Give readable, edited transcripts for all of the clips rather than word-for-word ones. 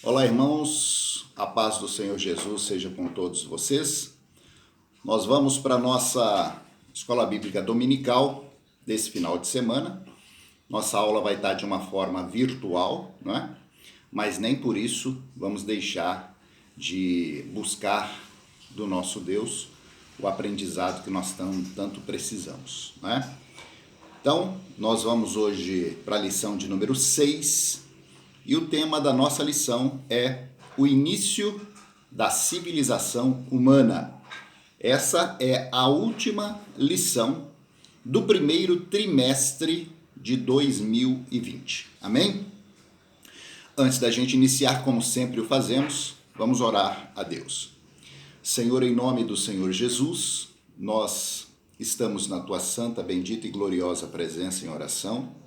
Olá, irmãos, a paz do Senhor Jesus seja com todos vocês. Nós vamos para a nossa escola bíblica dominical desse final de semana. Nossa aula vai estar de uma forma virtual, não é? Mas nem por isso vamos deixar de buscar do nosso Deus o aprendizado que nós tanto precisamos, não é? Então, nós vamos hoje para a lição de número 6. E o tema da nossa lição é o início da civilização humana. Essa é a última lição do primeiro trimestre de 2020. Amém? Antes da gente iniciar, como sempre o fazemos, vamos orar a Deus. Senhor, em nome do Senhor Jesus, nós estamos na tua santa, bendita e gloriosa presença em oração.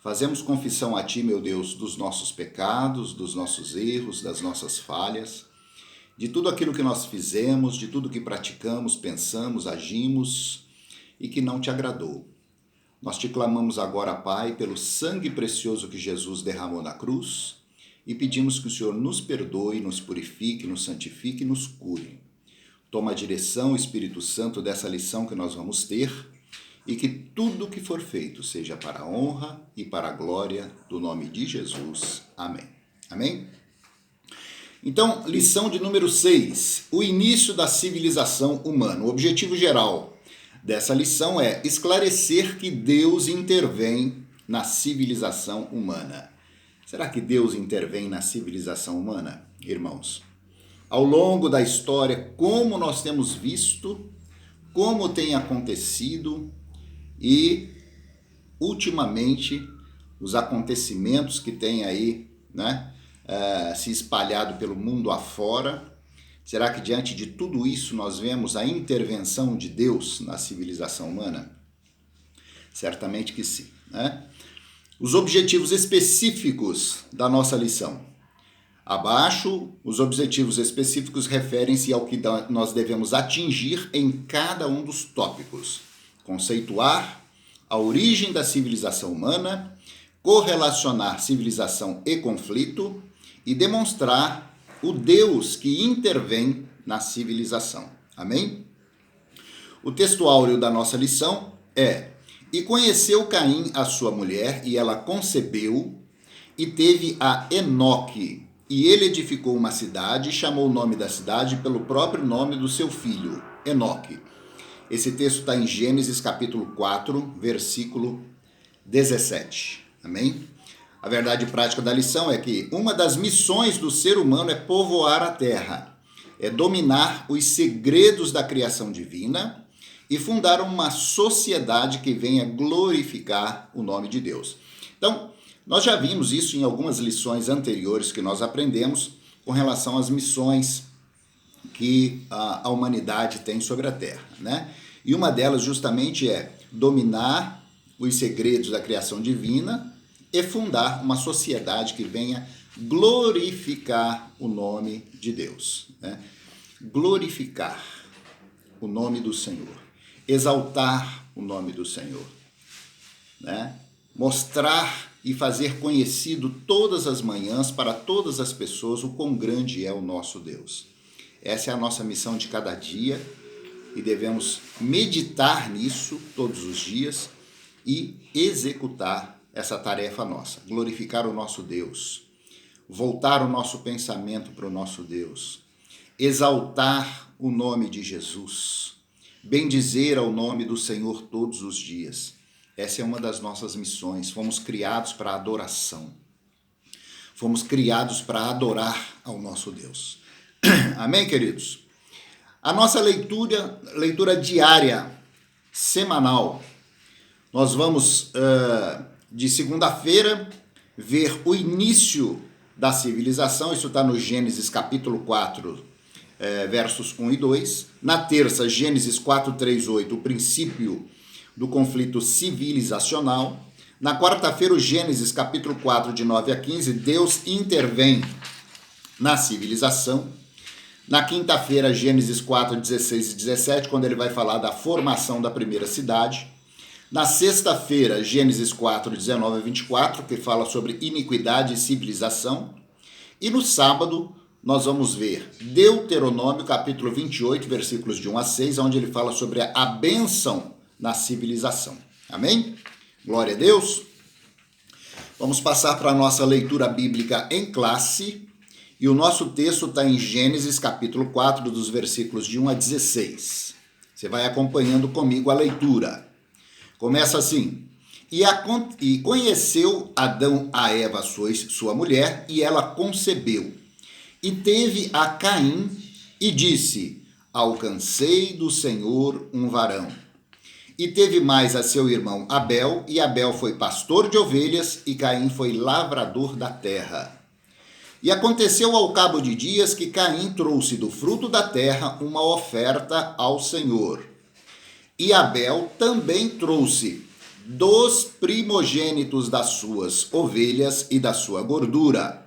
Fazemos confissão a Ti, meu Deus, dos nossos pecados, dos nossos erros, das nossas falhas, de tudo aquilo que nós fizemos, de tudo que praticamos, pensamos, agimos e que não Te agradou. Nós Te clamamos agora, Pai, pelo sangue precioso que Jesus derramou na cruz e pedimos que o Senhor nos perdoe, nos purifique, nos santifique e nos cure. Toma a direção, Espírito Santo, dessa lição que nós vamos ter, e que tudo que for feito seja para a honra e para a glória do nome de Jesus. Amém. Amém? Então, lição de número 6, o início da civilização humana. O objetivo geral dessa lição é esclarecer que Deus intervém na civilização humana. Será que Deus intervém na civilização humana, irmãos? Ao longo da história, como nós temos visto, como tem acontecido, e, ultimamente, os acontecimentos que têm aí, se espalhado pelo mundo afora, será que diante de tudo isso nós vemos a intervenção de Deus na civilização humana? Certamente que sim, né? Os objetivos específicos da nossa lição. Abaixo, os objetivos específicos referem-se ao que nós devemos atingir em cada um dos tópicos. Conceituar a origem da civilização humana, correlacionar civilização e conflito e demonstrar o Deus que intervém na civilização. Amém? O texto áureo da nossa lição é: E conheceu Caim a sua mulher, e ela concebeu, e teve a Enoque. E ele edificou uma cidade, e chamou o nome da cidade pelo próprio nome do seu filho, Enoque. Esse texto está em Gênesis capítulo 4, versículo 17. Amém? A verdade prática da lição é que uma das missões do ser humano é povoar a terra, é dominar os segredos da criação divina e fundar uma sociedade que venha glorificar o nome de Deus. Então, nós já vimos isso em algumas lições anteriores que nós aprendemos com relação às missões que a humanidade tem sobre a Terra, né? E uma delas justamente é dominar os segredos da criação divina e fundar uma sociedade que venha glorificar o nome de Deus, né? Glorificar o nome do Senhor, exaltar o nome do Senhor, né? Mostrar e fazer conhecido todas as manhãs para todas as pessoas o quão grande é o nosso Deus. Essa é a nossa missão de cada dia e devemos meditar nisso todos os dias e executar essa tarefa nossa, glorificar o nosso Deus, voltar o nosso pensamento para o nosso Deus, exaltar o nome de Jesus, bendizer ao nome do Senhor todos os dias. Essa é uma das nossas missões. Fomos criados para adoração. Fomos criados para adorar ao nosso Deus. Amém, queridos? A nossa leitura diária, semanal, nós vamos de segunda-feira ver o início da civilização. Isso está no Gênesis capítulo 4, versos 1 e 2. Na terça, Gênesis 4, 3, 8, o princípio do conflito civilizacional. Na quarta-feira, o Gênesis capítulo 4, de 9 a 15, Deus intervém na civilização. Na quinta-feira, Gênesis 4, 16 e 17, quando ele vai falar da formação da primeira cidade. Na sexta-feira, Gênesis 4, 19 a 24, que fala sobre iniquidade e civilização. E no sábado nós vamos ver Deuteronômio capítulo 28, versículos de 1 a 6, onde ele fala sobre a bênção na civilização. Amém? Glória a Deus. Vamos passar para a nossa leitura bíblica em classe. E o nosso texto está em Gênesis capítulo 4, dos versículos de 1 a 16. Você vai acompanhando comigo a leitura. Começa assim: E conheceu Adão a Eva, sua mulher, e ela concebeu. E teve a Caim, e disse: Alcancei do Senhor um varão. E teve mais a seu irmão Abel, e Abel foi pastor de ovelhas, e Caim foi lavrador da terra. E aconteceu ao cabo de dias que Caim trouxe do fruto da terra uma oferta ao Senhor. E Abel também trouxe dos primogênitos das suas ovelhas e da sua gordura.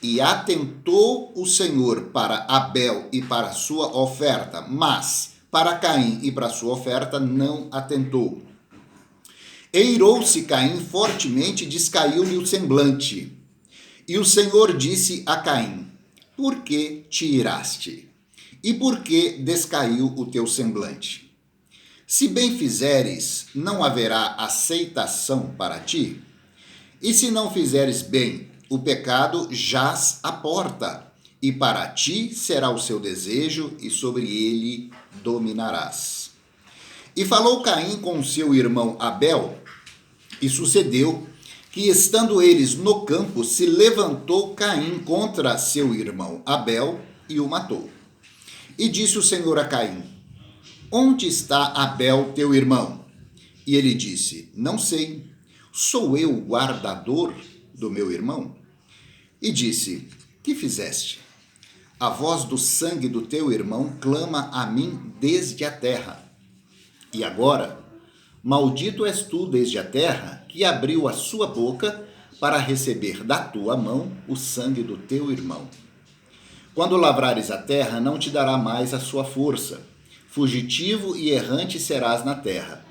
E atentou o Senhor para Abel e para a sua oferta, mas para Caim e para a sua oferta não atentou. Eirou-se Caim fortemente e descaiu-lhe o semblante. E o Senhor disse a Caim: Por que te iraste? E por que descaiu o teu semblante? Se bem fizeres, não haverá aceitação para ti? E se não fizeres bem, o pecado jaz à porta, e para ti será o seu desejo, e sobre ele dominarás. E falou Caim com seu irmão Abel, e sucedeu que, estando eles no campo, se levantou Caim contra seu irmão Abel e o matou. E disse o Senhor a Caim: Onde está Abel, teu irmão? E ele disse: Não sei. Sou eu o guardador do meu irmão? E disse: Que fizeste? A voz do sangue do teu irmão clama a mim desde a terra. E agora, maldito és tu desde a terra, que abriu a sua boca para receber da tua mão o sangue do teu irmão. Quando lavrares a terra, não te dará mais a sua força. Fugitivo e errante serás na terra.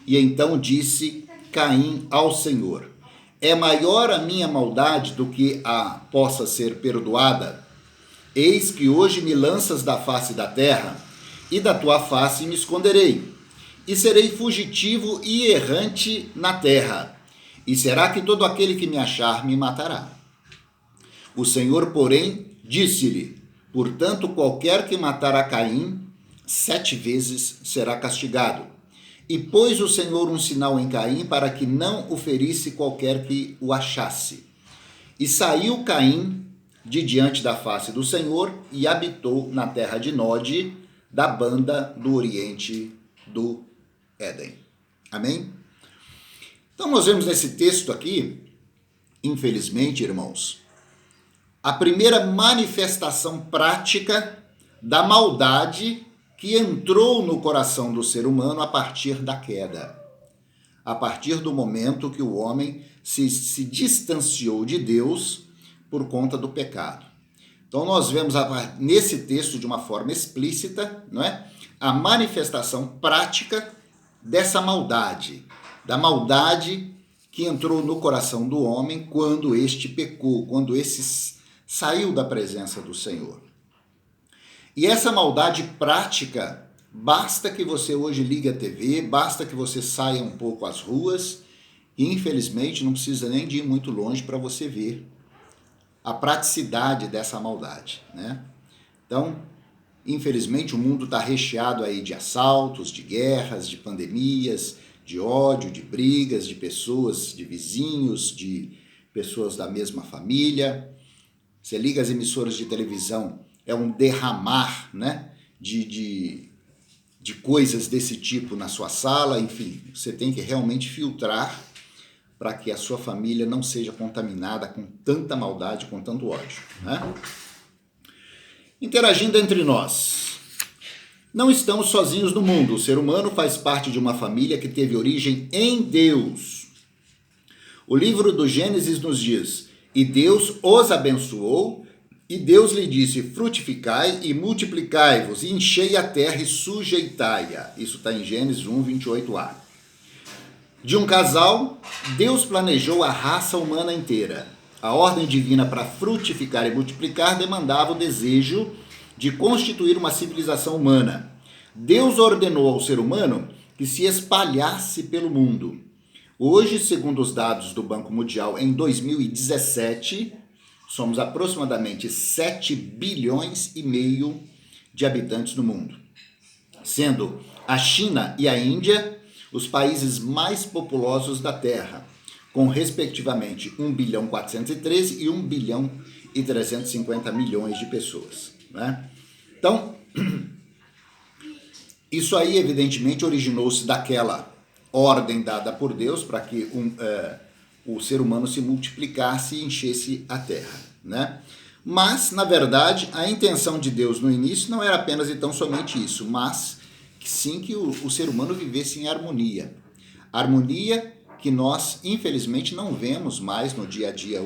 E então disse Caim ao Senhor: É maior a minha maldade do que a possa ser perdoada? Eis que hoje me lanças da face da terra, e da tua face me esconderei, e serei fugitivo e errante na terra. E será que todo aquele que me achar me matará? O Senhor, porém, disse-lhe: Portanto, qualquer que matar a Caim, 7 vezes será castigado. E pôs o Senhor um sinal em Caim para que não o ferisse qualquer que o achasse. E saiu Caim de diante da face do Senhor e habitou na terra de Nod, da banda do oriente do Éden. Amém? Então nós vemos nesse texto aqui, infelizmente, irmãos, a primeira manifestação prática da maldade que entrou no coração do ser humano a partir da queda. A partir do momento que o homem se distanciou de Deus por conta do pecado. Então nós vemos nesse texto de uma forma explícita, não é? A manifestação prática dessa maldade, da maldade que entrou no coração do homem quando este pecou, quando este saiu da presença do Senhor. E essa maldade prática, basta que você hoje ligue a TV, basta que você saia um pouco às ruas, e infelizmente não precisa nem de ir muito longe para você ver a praticidade dessa maldade, né? Então, infelizmente, o mundo está recheado aí de assaltos, de guerras, de pandemias, de ódio, de brigas, de pessoas, de vizinhos, de pessoas da mesma família. Você liga as emissoras de televisão, é um derramar, né, de coisas desse tipo na sua sala. Enfim, você tem que realmente filtrar para que a sua família não seja contaminada com tanta maldade, com tanto ódio, né? Interagindo entre nós. Não estamos sozinhos no mundo. O ser humano faz parte de uma família que teve origem em Deus. O livro do Gênesis nos diz: E Deus os abençoou, e Deus lhe disse: frutificai e multiplicai-vos, e enchei a terra e sujeitai-a. Isso está em Gênesis 1, 28a. De um casal, Deus planejou a raça humana inteira. A ordem divina para frutificar e multiplicar demandava o desejo de constituir uma civilização humana. Deus ordenou ao ser humano que se espalhasse pelo mundo. Hoje, segundo os dados do Banco Mundial, em 2017, somos aproximadamente 7 bilhões e meio de habitantes no mundo, sendo a China e a Índia os países mais populosos da Terra, com respectivamente 1 bilhão 413 e 1 bilhão e 350 milhões de pessoas, né? Então, isso aí evidentemente originou-se daquela ordem dada por Deus para que o ser humano se multiplicasse e enchesse a terra, né? Mas, na verdade, a intenção de Deus no início não era apenas e tão somente isso, mas sim que o ser humano vivesse em harmonia. Harmonia que nós, infelizmente, não vemos mais no dia a dia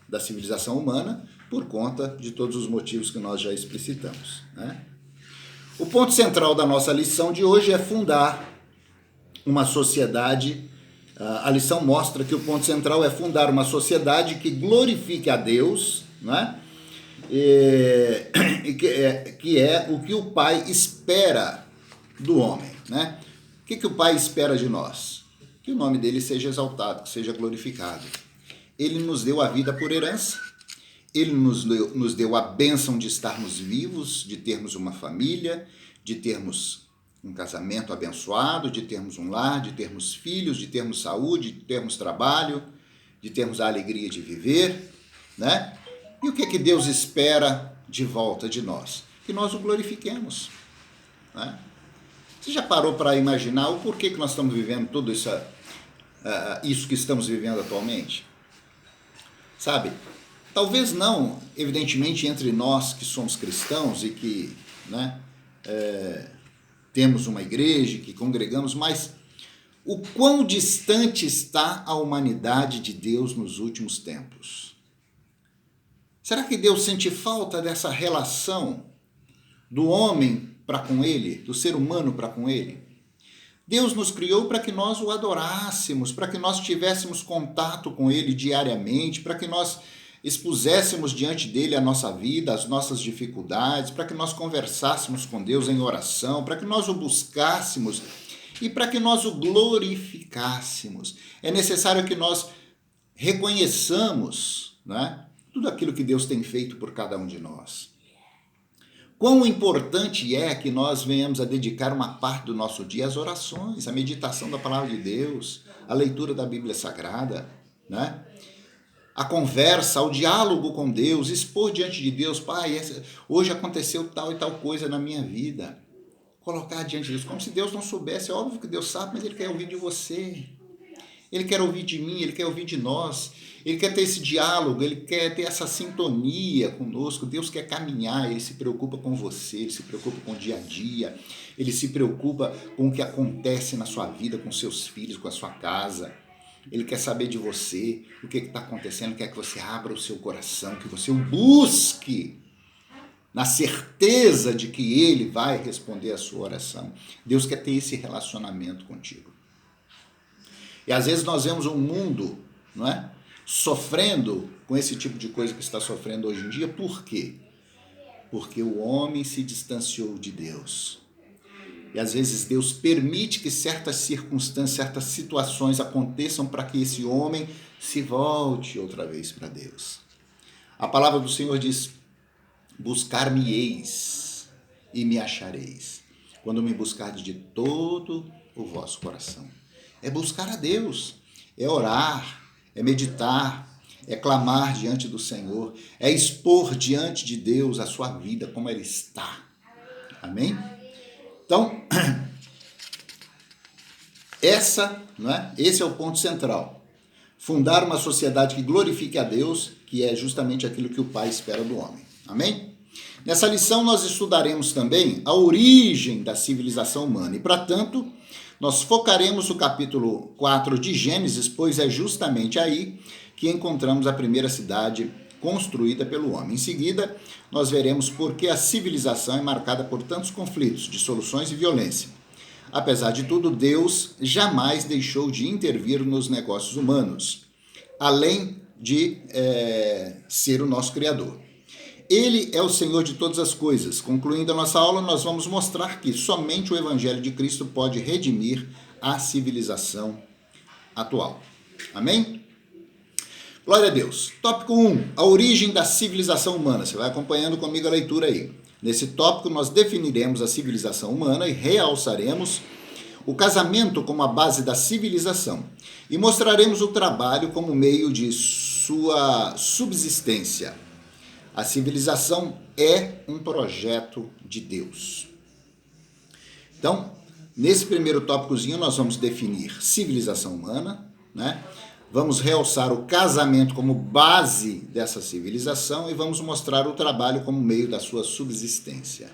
da civilização humana por conta de todos os motivos que nós já explicitamos, né? O ponto central da nossa lição de hoje é fundar uma sociedade. A lição mostra que o ponto central é fundar uma sociedade que glorifique a Deus, né? Que é o que o Pai espera do homem, né? O que o Pai espera de nós? Que o nome dele seja exaltado, que seja glorificado. Ele nos deu a vida por herança, ele nos deu a bênção de estarmos vivos, de termos uma família, de termos um casamento abençoado, de termos um lar, de termos filhos, de termos saúde, de termos trabalho, de termos a alegria de viver, né? E o que Deus espera de volta de nós? Que nós o glorifiquemos, né? Você já parou para imaginar o porquê que nós estamos vivendo tudo isso que estamos vivendo atualmente? Sabe? Talvez não, evidentemente, entre nós que somos cristãos e que, né, temos uma igreja, que congregamos, mas o quão distante está a humanidade de Deus nos últimos tempos? Será que Deus sente falta dessa relação do homem para com ele, do ser humano para com ele? Deus nos criou para que nós o adorássemos, para que nós tivéssemos contato com ele diariamente, para que nós expuséssemos diante dele a nossa vida, as nossas dificuldades, para que nós conversássemos com Deus em oração, para que nós o buscássemos e para que nós o glorificássemos. É necessário que nós reconheçamos, né, tudo aquilo que Deus tem feito por cada um de nós. Quão importante é que nós venhamos a dedicar uma parte do nosso dia às orações, à meditação da palavra de Deus, à leitura da Bíblia Sagrada, né? A conversa, ao diálogo com Deus, expor diante de Deus: Pai, hoje aconteceu tal e tal coisa na minha vida. Colocar diante de Deus, como se Deus não soubesse. É óbvio que Deus sabe, mas Ele quer ouvir de você. Ele quer ouvir de mim, Ele quer ouvir de nós. Ele quer ter esse diálogo, Ele quer ter essa sintonia conosco. Deus quer caminhar, Ele se preocupa com você, Ele se preocupa com o dia a dia, Ele se preocupa com o que acontece na sua vida, com seus filhos, com a sua casa. Ele quer saber de você, o que está acontecendo, Ele quer que você abra o seu coração, que você o busque, na certeza de que Ele vai responder a sua oração. Deus quer ter esse relacionamento contigo. E às vezes nós vemos um mundo, não é, sofrendo com esse tipo de coisa que está sofrendo hoje em dia. Por quê? Porque o homem se distanciou de Deus. E às vezes Deus permite que certas circunstâncias, certas situações aconteçam para que esse homem se volte outra vez para Deus. A palavra do Senhor diz: buscar-me-eis e me achareis, quando me buscardes de todo o vosso coração. É buscar a Deus, é orar, é meditar, é clamar diante do Senhor, é expor diante de Deus a sua vida, como ela está. Amém? Então, esse é o ponto central. Fundar uma sociedade que glorifique a Deus, que é justamente aquilo que o Pai espera do homem. Amém? Nessa lição nós estudaremos também a origem da civilização humana e, para tanto, nós focaremos o capítulo 4 de Gênesis, pois é justamente aí que encontramos a primeira cidade construída pelo homem. Em seguida, nós veremos por que a civilização é marcada por tantos conflitos, dissoluções e violência. Apesar de tudo, Deus jamais deixou de intervir nos negócios humanos. Além de ser o nosso Criador. Ele é o Senhor de todas as coisas. Concluindo a nossa aula, nós vamos mostrar que somente o Evangelho de Cristo pode redimir a civilização atual. Amém? Glória a Deus. Tópico 1. A origem da civilização humana. Você vai acompanhando comigo a leitura aí. Nesse tópico, nós definiremos a civilização humana e realçaremos o casamento como a base da civilização e mostraremos o trabalho como meio de sua subsistência. A civilização é um projeto de Deus. Então, nesse primeiro tópicozinho, nós vamos definir civilização humana, né? Vamos realçar o casamento como base dessa civilização e vamos mostrar o trabalho como meio da sua subsistência.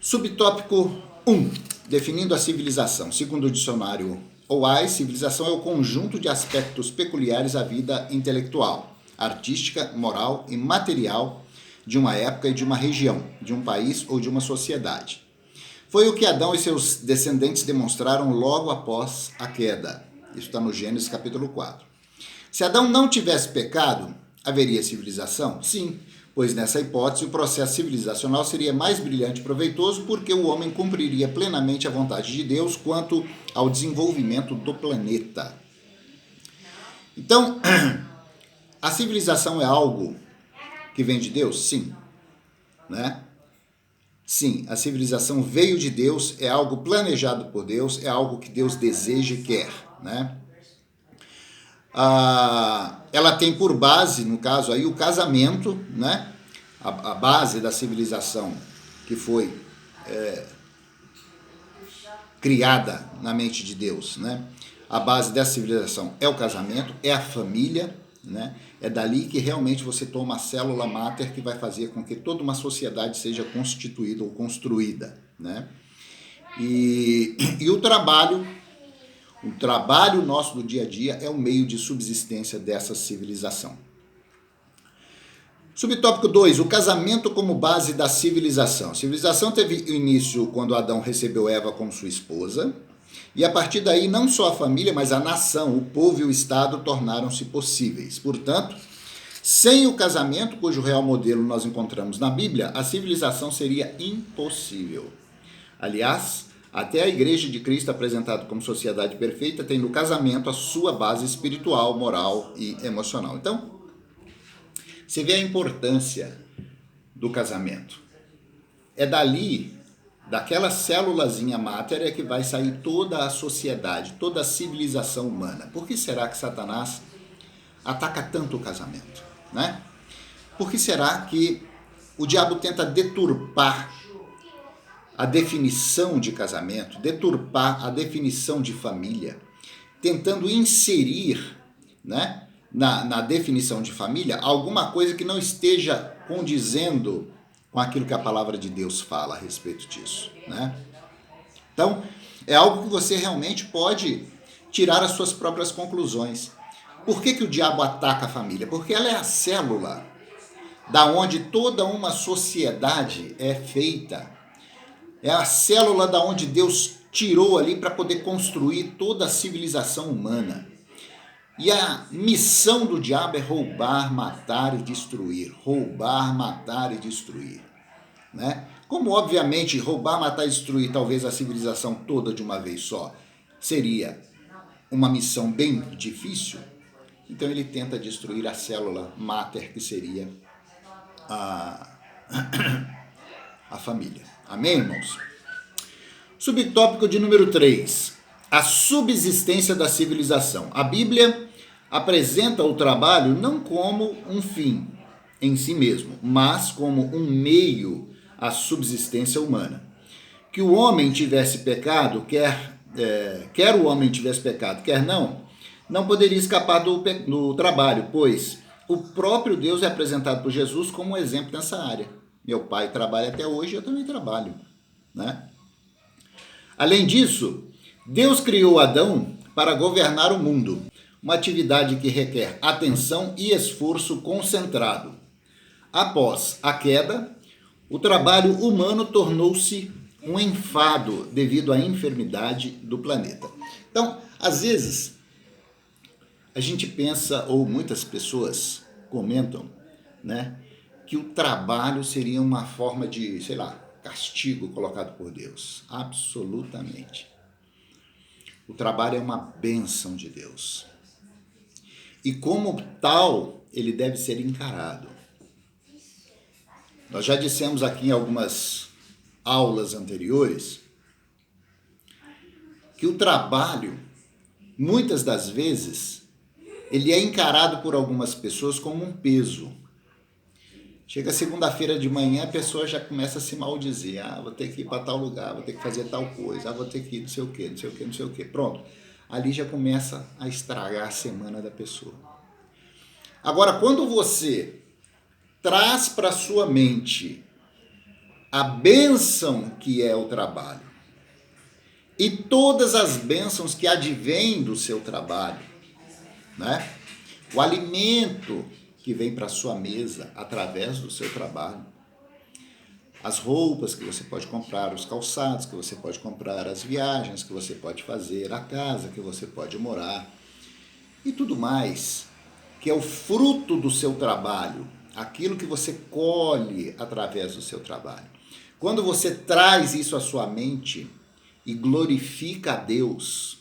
Subtópico 1. Definindo a civilização. Segundo o dicionário OAI, civilização é o conjunto de aspectos peculiares à vida intelectual, artística, moral e material de uma época e de uma região, de um país ou de uma sociedade. Foi o que Adão e seus descendentes demonstraram logo após a queda. Isso está no Gênesis capítulo 4. Se Adão não tivesse pecado, haveria civilização? Sim, pois nessa hipótese o processo civilizacional seria mais brilhante e proveitoso porque o homem cumpriria plenamente a vontade de Deus quanto ao desenvolvimento do planeta. Então, a civilização é algo que vem de Deus? Sim. Né? Sim, a civilização veio de Deus, é algo planejado por Deus, é algo que Deus deseja e quer. Né? Ela tem por base, no caso aí, o casamento, né? A base da civilização que foi criada na mente de Deus. Né? A base dessa civilização é o casamento, é a família, né? É dali que realmente você toma a célula máter que vai fazer com que toda uma sociedade seja constituída ou construída. Né? E o trabalho nosso do dia a dia é o meio de subsistência dessa civilização. Subtópico 2, o casamento como base da civilização. A civilização teve início quando Adão recebeu Eva como sua esposa, e a partir daí não só a família, mas a nação, o povo e o Estado tornaram-se possíveis. Portanto, sem o casamento, cujo real modelo nós encontramos na Bíblia, a civilização seria impossível. Aliás, até a Igreja de Cristo, apresentada como sociedade perfeita, tem no casamento a sua base espiritual, moral e emocional. Então, você vê a importância do casamento. É dali, daquela célulazinha máter, que vai sair toda a sociedade, toda a civilização humana. Por que será que Satanás ataca tanto o casamento? Né? Por que será que o diabo tenta deturpar a definição de casamento, deturpar a definição de família, tentando inserir, né, na definição de família alguma coisa que não esteja condizendo com aquilo que a palavra de Deus fala a respeito disso. Né? Então, é algo que você realmente pode tirar as suas próprias conclusões. Por que o diabo ataca a família? Porque ela é a célula da onde toda uma sociedade é feita. É a célula da onde Deus tirou ali para poder construir toda a civilização humana. E a missão do diabo é roubar, matar e destruir. Roubar, matar e destruir. Né? Como, obviamente, roubar, matar e destruir talvez a civilização toda de uma vez só seria uma missão bem difícil, então ele tenta destruir a célula máter, que seria a família. Amém, irmãos? Subtópico de número 3. A subsistência da civilização. A Bíblia apresenta o trabalho não como um fim em si mesmo, mas como um meio à subsistência humana. Que o homem tivesse pecado, quer o homem tivesse pecado, quer não poderia escapar do trabalho, pois o próprio Deus é apresentado por Jesus como um exemplo nessa área. Meu pai trabalha até hoje, eu também trabalho. Né? Além disso, Deus criou Adão para governar o mundo, uma atividade que requer atenção e esforço concentrado. Após a queda, o trabalho humano tornou-se um enfado devido à enfermidade do planeta. Então, às vezes, A gente pensa, ou muitas pessoas comentam, né, que o trabalho seria uma forma de, sei lá, castigo colocado por Deus. Absolutamente. O trabalho é uma bênção de Deus. E como tal, ele deve ser encarado. Nós já dissemos aqui em algumas aulas anteriores que o trabalho, muitas das vezes, ele é encarado por algumas pessoas como um peso. Chega segunda-feira de manhã, a pessoa já começa a se maldizer. Vou ter que ir para tal lugar, vou ter que fazer tal coisa, vou ter que ir não sei o quê, não sei o quê, não sei o quê. Pronto. Ali já começa a estragar a semana da pessoa. Agora, quando você traz para sua mente a bênção que é o trabalho e todas as bênçãos que advêm do seu trabalho, né? O alimento que vem para sua mesa através do seu trabalho, as roupas que você pode comprar, os calçados que você pode comprar, as viagens que você pode fazer, a casa que você pode morar e tudo mais, que é o fruto do seu trabalho, aquilo que você colhe através do seu trabalho. Quando você traz isso à sua mente e glorifica a Deus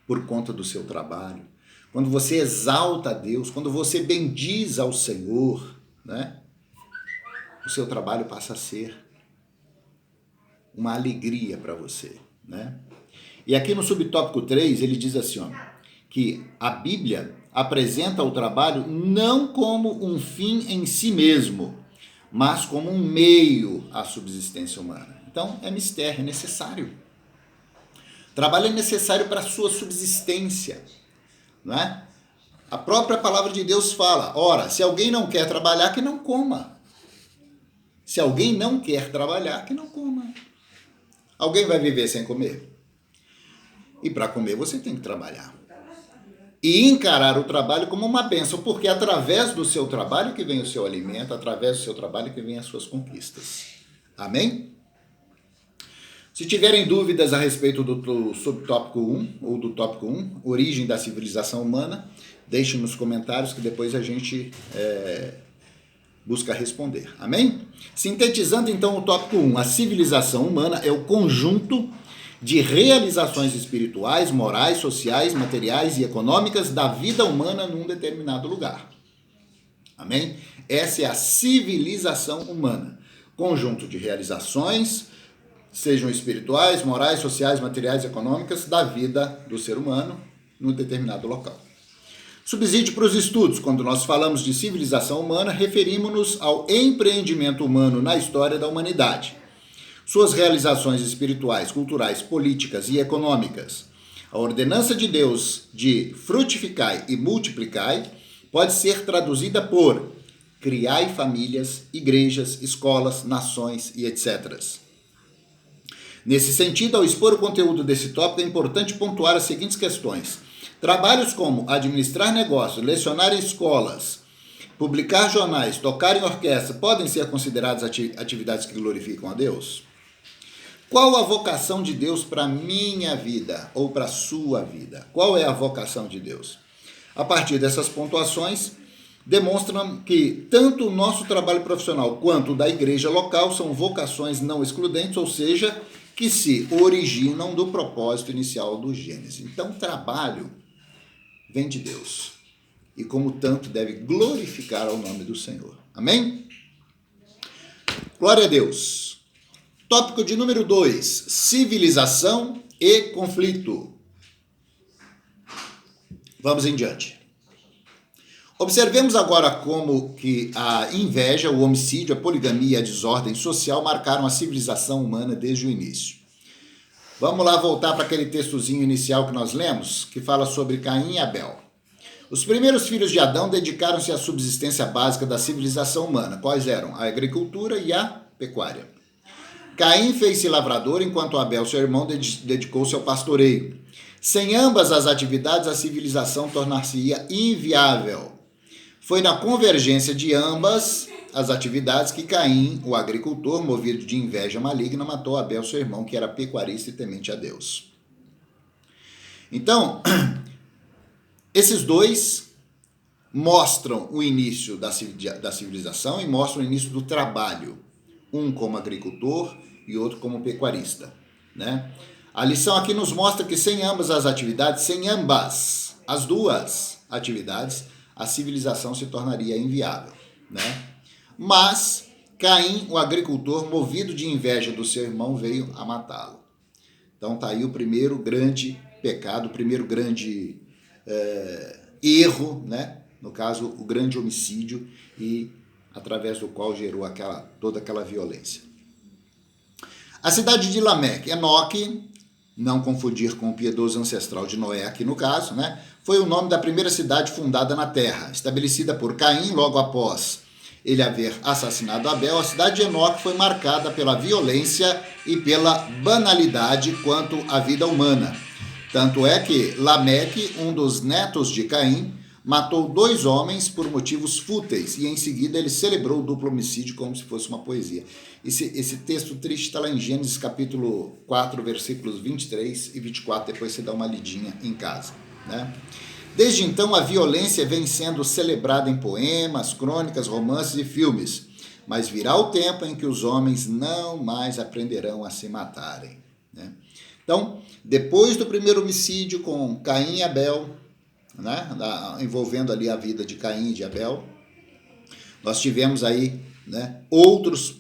por conta do seu trabalho, quando você exalta a Deus, quando você bendiz ao Senhor, né? O seu trabalho passa a ser uma alegria para você, né? E aqui no subtópico 3, ele diz assim, ó, que a Bíblia apresenta o trabalho não como um fim em si mesmo, mas como um meio à subsistência humana. Então, é mistério, é necessário. Trabalho é necessário para a sua subsistência, não é? A própria palavra de Deus fala, ora, se alguém não quer trabalhar, que não coma. Se alguém não quer trabalhar, que não coma. Alguém vai viver sem comer? E para comer você tem que trabalhar. E encarar o trabalho como uma bênção, porque é através do seu trabalho que vem o seu alimento, através do seu trabalho que vem as suas conquistas. Amém? Se tiverem dúvidas a respeito do subtópico 1, ou do tópico 1, origem da civilização humana, deixem nos comentários que depois a gente busca responder. Amém? Sintetizando então o tópico 1, a civilização humana é o conjunto de realizações espirituais, morais, sociais, materiais e econômicas da vida humana num determinado lugar. Amém? Essa é a civilização humana. Conjunto de realizações, sejam espirituais, morais, sociais, materiais e econômicas da vida do ser humano num determinado local. Subsídio para os estudos. Quando nós falamos de civilização humana, referimos-nos ao empreendimento humano na história da humanidade. Suas realizações espirituais, culturais, políticas e econômicas. A ordenança de Deus de frutificai e multiplicai pode ser traduzida por criai famílias, igrejas, escolas, nações e etc. Nesse sentido, ao expor o conteúdo desse tópico, é importante pontuar as seguintes questões. Trabalhos como administrar negócios, lecionar em escolas, publicar jornais, tocar em orquestra, podem ser consideradas atividades que glorificam a Deus? Qual a vocação de Deus para a minha vida ou para a sua vida? Qual é a vocação de Deus? A partir dessas pontuações, demonstram que tanto o nosso trabalho profissional quanto o da igreja local são vocações não excludentes, ou seja, que se originam do propósito inicial do Gênesis. Então, trabalho vem de Deus e, como tanto, deve glorificar ao nome do Senhor. Amém? Glória a Deus. Tópico de número 2, civilização e conflito. Vamos em diante. Observemos agora como que a inveja, o homicídio, a poligamia e a desordem social marcaram a civilização humana desde o início. Vamos lá voltar para aquele textozinho inicial que nós lemos, que fala sobre Caim e Abel. Os primeiros filhos de Adão dedicaram-se à subsistência básica da civilização humana. Quais eram? A agricultura e a pecuária. Caim fez-se lavrador, enquanto Abel, seu irmão, dedicou-se ao pastoreio. Sem ambas as atividades, a civilização tornar-se-ia inviável. Foi na convergência de ambas as atividades que Caim, o agricultor, movido de inveja maligna, matou Abel, seu irmão, que era pecuarista e temente a Deus. Então, Esses dois mostram o início da civilização e mostram o início do trabalho, um como agricultor e outro como pecuarista, né? A lição aqui nos mostra que sem ambas as duas atividades, a civilização se tornaria inviável, né? Mas Caim, o agricultor, movido de inveja do seu irmão, veio a matá-lo. Então está aí o primeiro grande pecado, o primeiro grande erro, né? No caso, o grande homicídio, e através do qual gerou toda aquela violência. A cidade de Lameque, Enoque, não confundir com o piedoso ancestral de Noé aqui no caso, né? Foi o nome da primeira cidade fundada na terra, estabelecida por Caim logo após ele haver assassinado Abel. A cidade de Enoque foi marcada pela violência e pela banalidade quanto à vida humana. Tanto é que Lameque, um dos netos de Caim, matou 2 homens por motivos fúteis e em seguida ele celebrou o duplo homicídio como se fosse uma poesia. Esse texto triste está lá em Gênesis capítulo 4, versículos 23 e 24, depois você dá uma lidinha em casa, né? Desde então a violência vem sendo celebrada em poemas, crônicas, romances e filmes, mas virá o tempo em que os homens não mais aprenderão a se matarem, né? Então, depois do primeiro homicídio com Caim e Abel, né, envolvendo ali a vida de Caim e de Abel, nós tivemos aí, né, outros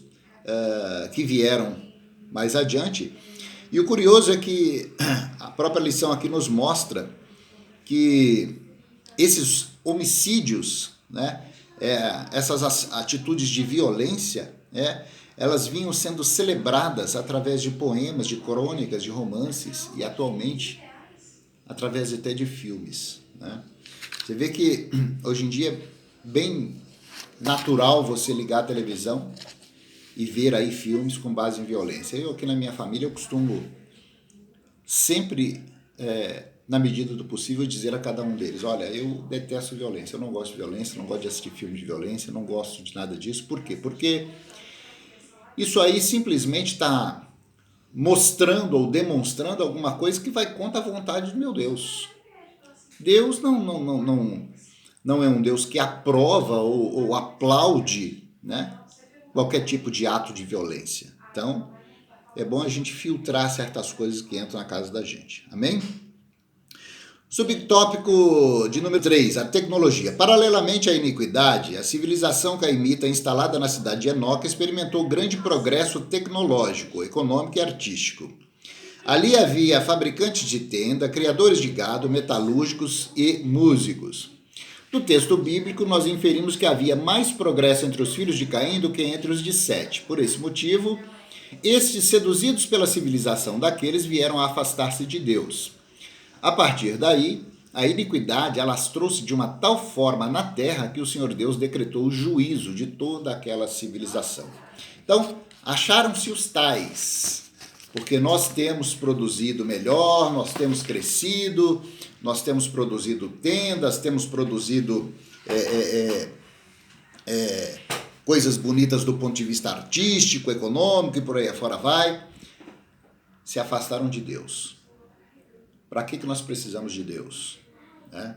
que vieram mais adiante. E o curioso é que a própria lição aqui nos mostra que esses homicídios, né, essas atitudes de violência, elas vinham sendo celebradas através de poemas, de crônicas, de romances e atualmente através até de filmes, né? Você vê que hoje em dia é bem natural você ligar a televisão e ver aí filmes com base em violência. Eu aqui na minha família eu costumo sempre, na medida do possível, dizer a cada um deles: olha, eu detesto violência, eu não gosto de violência, não gosto de assistir filmes de violência, não gosto de nada disso. Por quê? Porque isso aí simplesmente está mostrando ou demonstrando alguma coisa que vai contra a vontade do meu Deus. Deus não é um Deus que aprova ou aplaude, né, qualquer tipo de ato de violência. Então, é bom a gente filtrar certas coisas que entram na casa da gente. Amém? Subtópico de número 3, a tecnologia. Paralelamente à iniquidade, a civilização caimita instalada na cidade de Enoque experimentou grande progresso tecnológico, econômico e artístico. Ali havia fabricantes de tenda, criadores de gado, metalúrgicos e músicos. Do texto bíblico, nós inferimos que havia mais progresso entre os filhos de Caim do que entre os de Sete. Por esse motivo, estes, seduzidos pela civilização daqueles, vieram a afastar-se de Deus. A partir daí, a iniquidade alastrou-se de uma tal forma na terra que o Senhor Deus decretou o juízo de toda aquela civilização. Então, acharam-se os tais, porque nós temos produzido melhor, nós temos crescido, nós temos produzido tendas, temos produzido coisas bonitas do ponto de vista artístico, econômico e por aí afora vai. Se afastaram de Deus. Para que nós precisamos de Deus? Né?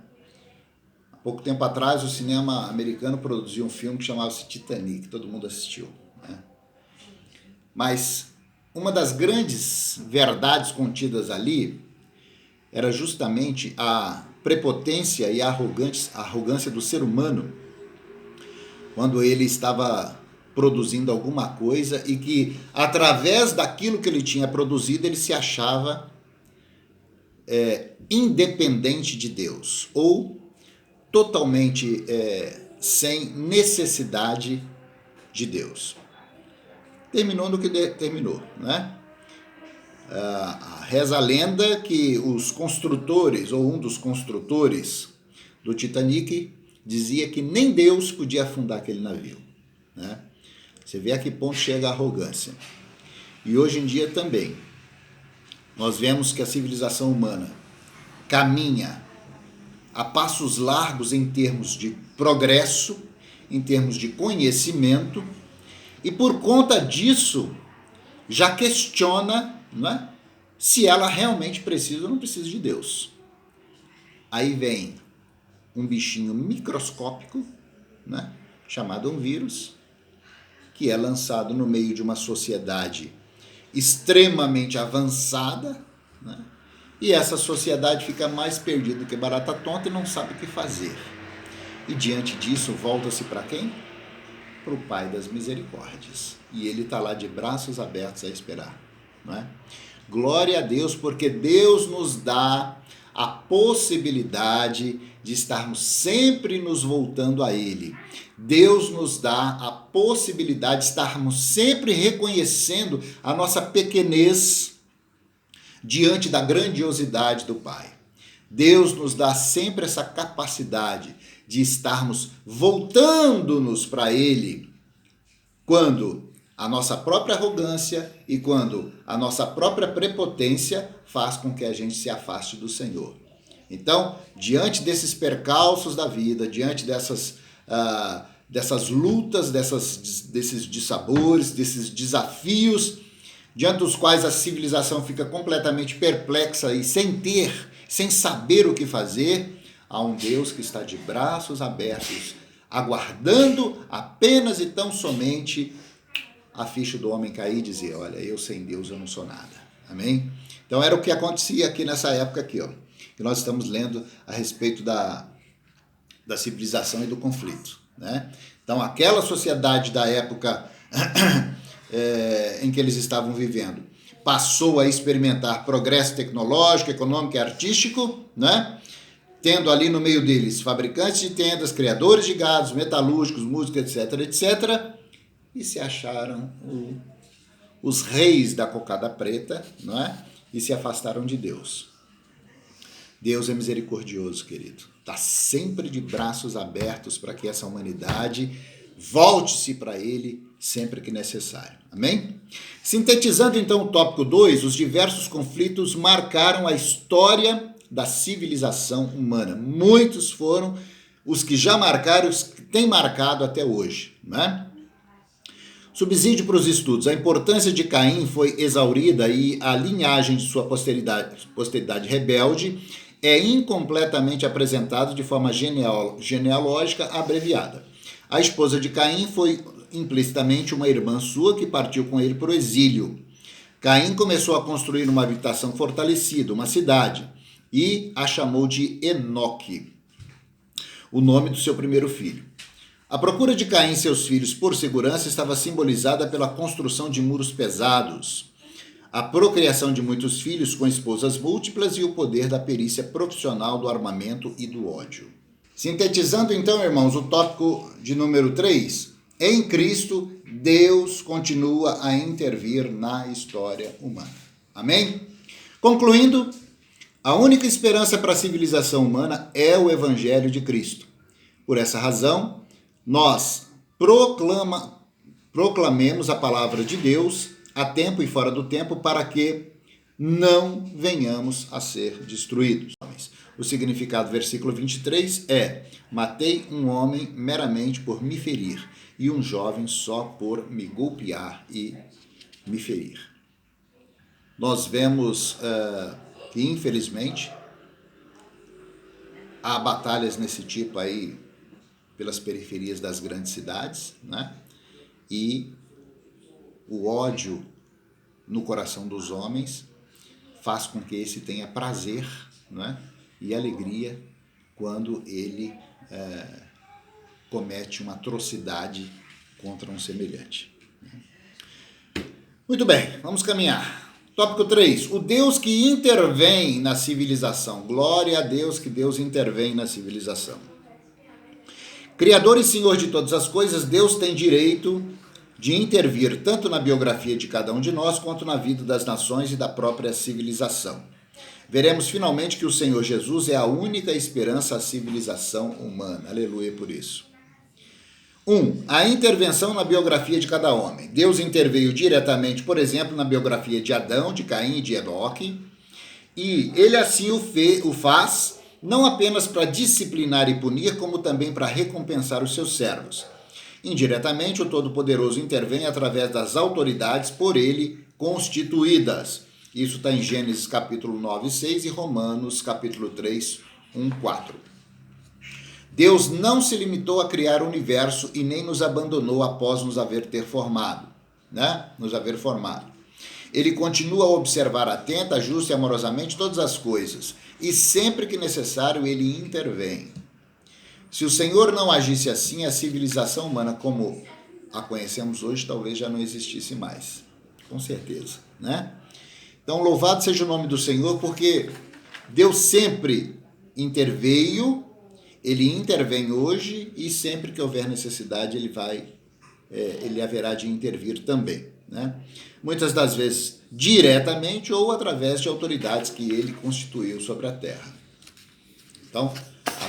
Há pouco tempo atrás, o cinema americano produziu um filme que chamava-se Titanic, todo mundo assistiu, né? Mas uma das grandes verdades contidas ali era justamente a prepotência e a arrogância do ser humano quando ele estava produzindo alguma coisa e que, através daquilo que ele tinha produzido, ele se achava independente de Deus ou totalmente sem necessidade de Deus. Terminou no que terminou, né? Reza a lenda que os construtores, ou um dos construtores do Titanic, dizia que nem Deus podia afundar aquele navio, né? Você vê a que ponto chega a arrogância. E hoje em dia também, nós vemos que a civilização humana caminha a passos largos em termos de progresso, em termos de conhecimento, e por conta disso já questiona, não é, se ela realmente precisa ou não precisa de Deus. Aí vem um bichinho microscópico, né, chamado um vírus, que é lançado no meio de uma sociedade extremamente avançada, né, e essa sociedade fica mais perdida que barata tonta e não sabe o que fazer. E diante disso, volta-se para quem? Para o Pai das Misericórdias. E ele está lá de braços abertos a esperar. Não é? Glória a Deus, porque Deus nos dá a possibilidade de estarmos sempre nos voltando a Ele. Deus nos dá a possibilidade de estarmos sempre reconhecendo a nossa pequenez diante da grandiosidade do Pai. Deus nos dá sempre essa capacidade de estarmos voltando-nos para Ele quando a nossa própria arrogância e quando a nossa própria prepotência faz com que a gente se afaste do Senhor. Então, diante desses percalços da vida, diante dessas lutas, desses dissabores, desses desafios, diante dos quais a civilização fica completamente perplexa e sem saber o que fazer, há um Deus que está de braços abertos, aguardando apenas e tão somente a ficha do homem cair e dizer, olha, eu sem Deus eu não sou nada. Amém? Então era o que acontecia aqui nessa época aqui, ó, que nós estamos lendo a respeito da civilização e do conflito, né? Então aquela sociedade da época em que eles estavam vivendo passou a experimentar progresso tecnológico, econômico e artístico, né? Tendo ali no meio deles fabricantes de tendas, criadores de gados, metalúrgicos, músicos, etc, etc, e se acharam os reis da cocada preta, não é? E se afastaram de Deus. Deus é misericordioso, querido. Está sempre de braços abertos para que essa humanidade volte-se para Ele sempre que necessário. Amém? Sintetizando então o tópico 2, os diversos conflitos marcaram a história da civilização humana. Muitos foram os que já marcaram, os que têm marcado até hoje, né? Subsídio para os estudos. A importância de Caim foi exaurida e a linhagem de sua posteridade rebelde é incompletamente apresentada de forma genealógica abreviada. A esposa de Caim foi implicitamente uma irmã sua que partiu com ele para o exílio. Caim começou a construir uma habitação fortalecida, uma cidade, e a chamou de Enoque, o nome do seu primeiro filho. A procura de Caim e seus filhos por segurança estava simbolizada pela construção de muros pesados, a procriação de muitos filhos com esposas múltiplas e o poder da perícia profissional do armamento e do ódio. Sintetizando então, irmãos, o tópico de número 3, em Cristo, Deus continua a intervir na história humana. Amém? Concluindo, a única esperança para a civilização humana é o Evangelho de Cristo. Por essa razão, nós proclamemos a palavra de Deus a tempo e fora do tempo para que não venhamos a ser destruídos. O significado do versículo 23 é: matei um homem meramente por me ferir e um jovem só por me golpear e me ferir. Nós vemos que, infelizmente, há batalhas nesse tipo aí pelas periferias das grandes cidades, né? E o ódio no coração dos homens faz com que esse tenha prazer, né? E alegria quando ele comete uma atrocidade contra um semelhante. Muito bem, vamos caminhar. Tópico 3, o Deus que intervém na civilização. Glória a Deus que Deus intervém na civilização. Criador e Senhor de todas as coisas, Deus tem direito de intervir tanto na biografia de cada um de nós, quanto na vida das nações e da própria civilização. Veremos finalmente que o Senhor Jesus é a única esperança à civilização humana. Aleluia por isso. 1. A intervenção na biografia de cada homem. Deus interveio diretamente, por exemplo, na biografia de Adão, de Caim e de Enoque, e ele assim o faz, não apenas para disciplinar e punir, como também para recompensar os seus servos. Indiretamente, o Todo-Poderoso intervém através das autoridades por ele constituídas. Isso está em Gênesis capítulo 9, 6 e Romanos capítulo 3, 1, 4. Deus não se limitou a criar o universo e nem nos abandonou após nos haver formado. Ele continua a observar atenta, justa e amorosamente todas as coisas, e sempre que necessário ele intervém. Se o Senhor não agisse assim, a civilização humana como a conhecemos hoje talvez já não existisse mais. Com certeza, né? Então, louvado seja o nome do Senhor, porque Deus sempre interveio, ele intervém hoje e sempre que houver necessidade ele haverá de intervir também, né? Muitas das vezes diretamente ou através de autoridades que ele constituiu sobre a terra. Então,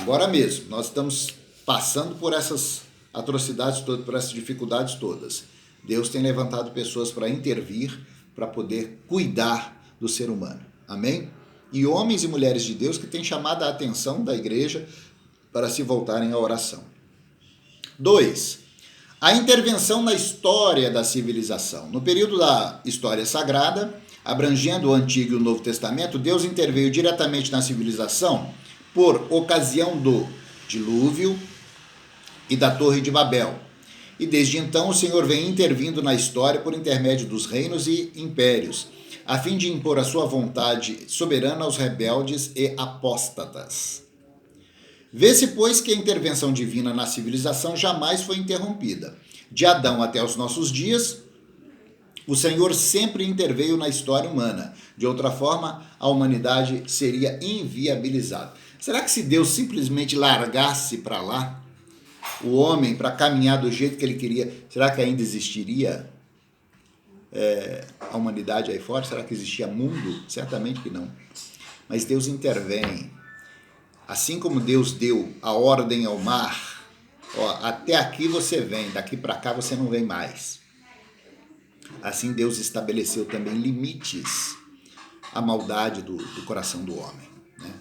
agora mesmo, nós estamos passando por essas atrocidades todas, por essas dificuldades todas. Deus tem levantado pessoas para intervir, para poder cuidar do ser humano. Amém? E homens e mulheres de Deus que têm chamado a atenção da igreja para se voltarem à oração. 2. A intervenção na história da civilização. No período da história sagrada, abrangendo o Antigo e o Novo Testamento, Deus interveio diretamente na civilização por ocasião do dilúvio e da Torre de Babel. E desde então o Senhor vem intervindo na história por intermédio dos reinos e impérios, a fim de impor a sua vontade soberana aos rebeldes e apóstatas. Vê-se, pois, que a intervenção divina na civilização jamais foi interrompida. De Adão até os nossos dias, o Senhor sempre interveio na história humana. De outra forma, a humanidade seria inviabilizada. Será que se Deus simplesmente largasse para lá o homem para caminhar do jeito que ele queria, será que ainda existiria a humanidade aí fora? Será que existia mundo? Certamente que não. Mas Deus intervém. Assim como Deus deu a ordem ao mar, até aqui você vem, daqui para cá você não vem mais. Assim Deus estabeleceu também limites à maldade do coração do homem, né?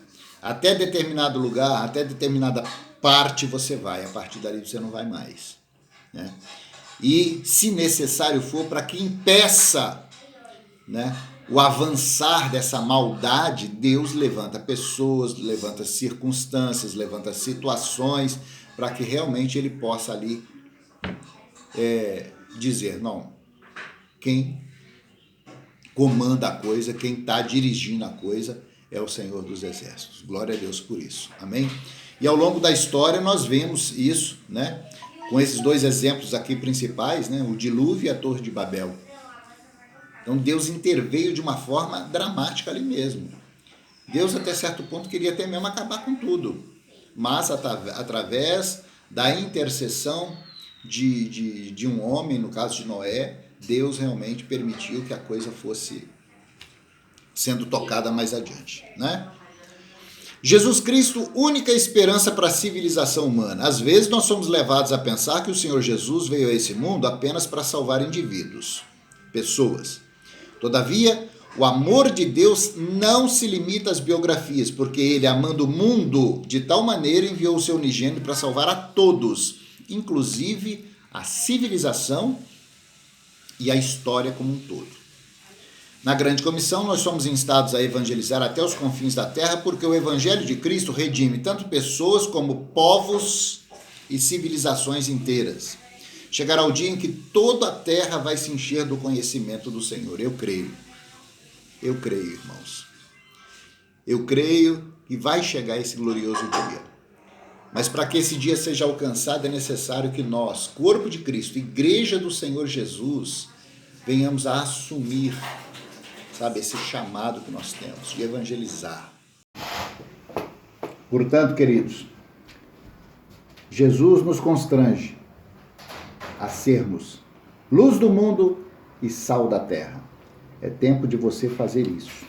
Até determinado lugar, até determinada parte você vai, a partir dali você não vai mais, né? E se necessário for, para que impeça, né, o avançar dessa maldade, Deus levanta pessoas, levanta circunstâncias, levanta situações, para que realmente ele possa ali dizer, não, quem comanda a coisa, quem está dirigindo a coisa é o Senhor dos Exércitos. Glória a Deus por isso. Amém? E ao longo da história nós vemos isso, né? Com esses dois exemplos aqui principais, né? O dilúvio e a Torre de Babel. Então Deus interveio de uma forma dramática ali mesmo. Deus até certo ponto queria até mesmo acabar com tudo. Mas através da intercessão de um homem, no caso de Noé, Deus realmente permitiu que a coisa fosse sendo tocada mais adiante, né? Jesus Cristo, única esperança para a civilização humana. Às vezes nós somos levados a pensar que o Senhor Jesus veio a esse mundo apenas para salvar indivíduos, pessoas. Todavia, o amor de Deus não se limita às biografias, porque ele, amando o mundo de tal maneira, enviou o seu unigênito para salvar a todos, inclusive a civilização e a história como um todo. Na grande comissão, nós somos instados a evangelizar até os confins da terra, porque o evangelho de Cristo redime tanto pessoas como povos e civilizações inteiras. Chegará o dia em que toda a terra vai se encher do conhecimento do Senhor. Eu creio, irmãos. Eu creio que vai chegar esse glorioso dia. Mas para que esse dia seja alcançado, é necessário que nós, corpo de Cristo, igreja do Senhor Jesus, venhamos a assumir, sabe, esse chamado que nós temos de evangelizar. Portanto, queridos, Jesus nos constrange a sermos luz do mundo e sal da terra. É tempo de você fazer isso.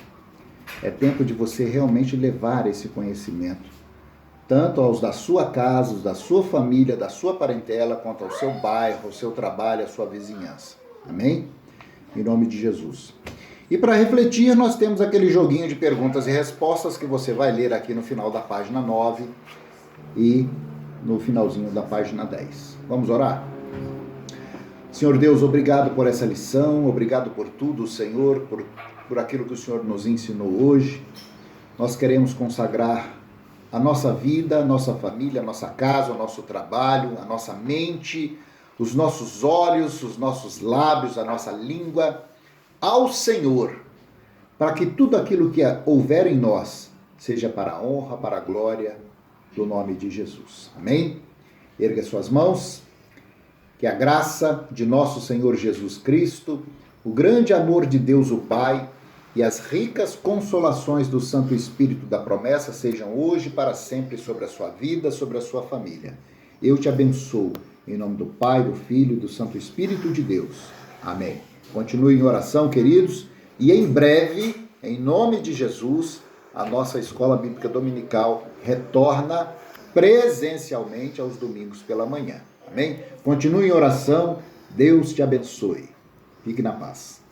É tempo de você realmente levar esse conhecimento, tanto aos da sua casa, da sua família, da sua parentela, quanto ao seu bairro, ao seu trabalho, à sua vizinhança. Amém? Em nome de Jesus. E para refletir, nós temos aquele joguinho de perguntas e respostas que você vai ler aqui no final da página 9 e no finalzinho da página 10. Vamos orar? Senhor Deus, obrigado por essa lição, obrigado por tudo, Senhor, por aquilo que o Senhor nos ensinou hoje. Nós queremos consagrar a nossa vida, a nossa família, a nossa casa, o nosso trabalho, a nossa mente, os nossos olhos, os nossos lábios, a nossa língua, ao Senhor, para que tudo aquilo que houver em nós seja para a honra, para a glória do nome de Jesus. Amém? Erga suas mãos, que a graça de nosso Senhor Jesus Cristo, o grande amor de Deus o Pai e as ricas consolações do Santo Espírito da promessa sejam hoje e para sempre sobre a sua vida, sobre a sua família. Eu te abençoo, em nome do Pai, do Filho e do Santo Espírito de Deus. Amém. Continue em oração, queridos, e em breve, em nome de Jesus, a nossa Escola Bíblica Dominical retorna presencialmente aos domingos pela manhã. Amém? Continue em oração, Deus te abençoe. Fique na paz.